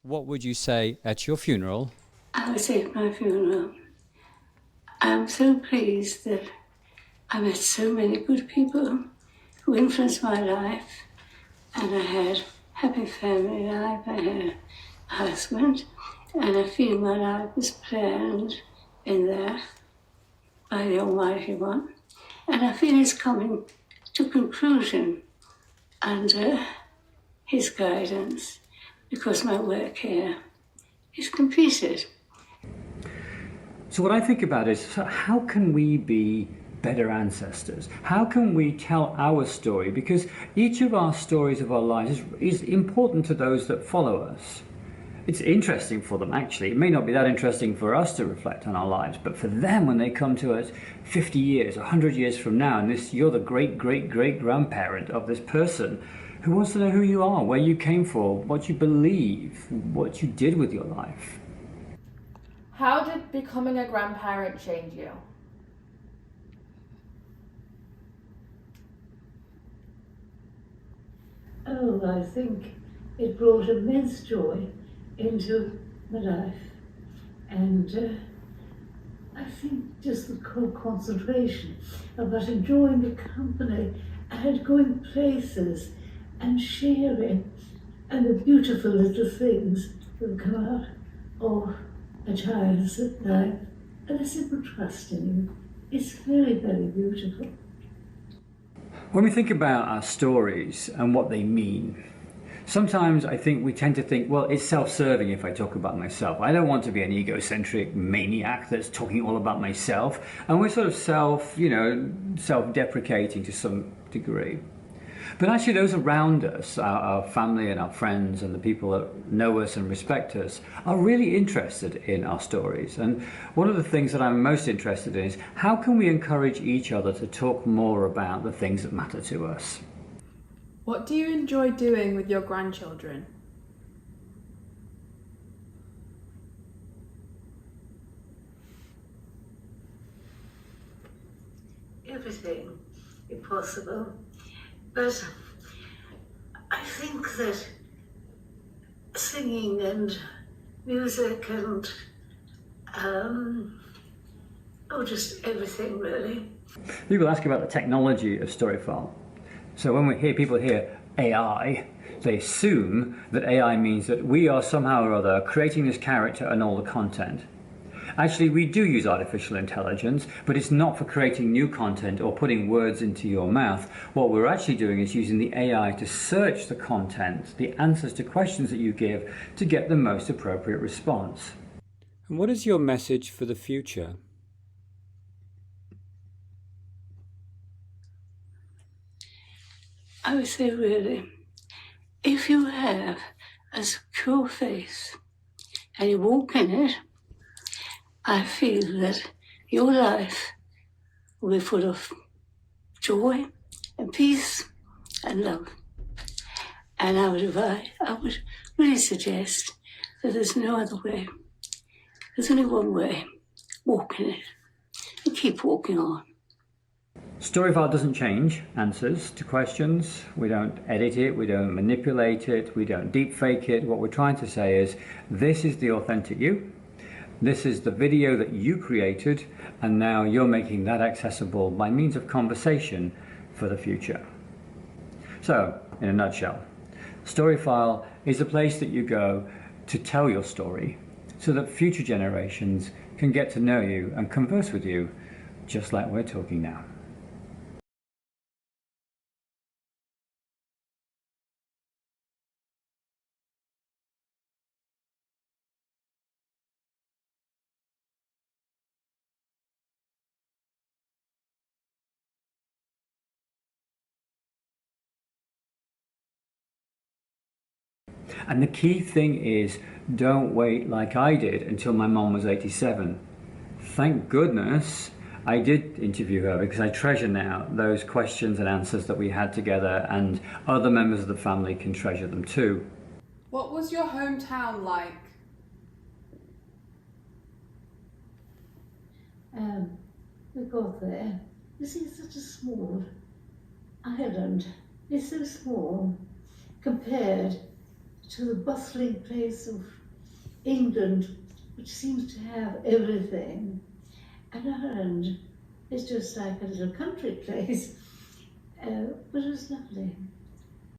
What would you say at your funeral? I would say at my funeral, I'm so pleased that I met so many good people who influenced my life, and I had a happy family life. I had a husband, and I feel my life was planned in that by the Almighty One. And I feel it's coming to conclusion under His guidance because my work here is completed. So what I think about is, so how can we be better ancestors? How can we tell our story? Because each of our stories of our lives is important to those that follow us. It's interesting for them, actually. It may not be that interesting for us to reflect on our lives, but for them, when they come to us 50 years, 100 years from now, and you're the great-great-great-grandparent of this person who wants to know who you are, where you came from, what you believe, what you did with your life. How did becoming a grandparent change you? Oh, I think it brought immense joy into my life. And I think just the concentration about enjoying the company and going places and sharing and the beautiful little things that come out of a child's life and a simple trust in you. It's very, very beautiful. When we think about our stories and what they mean, sometimes I think we tend to think, well, it's self-serving if I talk about myself. I don't want to be an egocentric maniac that's talking all about myself. And we're sort of self-deprecating to some degree. But actually those around us, our family and our friends and the people that know us and respect us, are really interested in our stories. And one of the things that I'm most interested in is how can we encourage each other to talk more about the things that matter to us? What do you enjoy doing with your grandchildren? Everything, if possible. But I think that singing and music and just everything really. People ask about the technology of Storyfile. So when we hear people hear AI, they assume that AI means that we are somehow or other creating this character and all the content. Actually, we do use artificial intelligence, but it's not for creating new content or putting words into your mouth. What we're actually doing is using the AI to search the content, the answers to questions that you give, to get the most appropriate response. And what is your message for the future? I would say really, if you have a secure faith and you walk in it, I feel that your life will be full of joy and peace and love. And I would really suggest that there's no other way. There's only one way. Walk in it and keep walking on. Storyfile doesn't change answers to questions. We don't edit it, we don't manipulate it, we don't deep fake it. What we're trying to say is, this is the authentic you. This is the video that you created, and now you're making that accessible by means of conversation for the future. So, in a nutshell, Storyfile is a place that you go to tell your story so that future generations can get to know you and converse with you just like we're talking now. And the key thing is, don't wait like I did until my mom was 87. Thank goodness I did interview her, because I treasure now those questions and answers that we had together, and other members of the family can treasure them too. What was your hometown like? We got there. You see, it's such a small island. It's so small compared to the bustling place of England, which seems to have everything. And Ireland is just like a little country place, but it was lovely.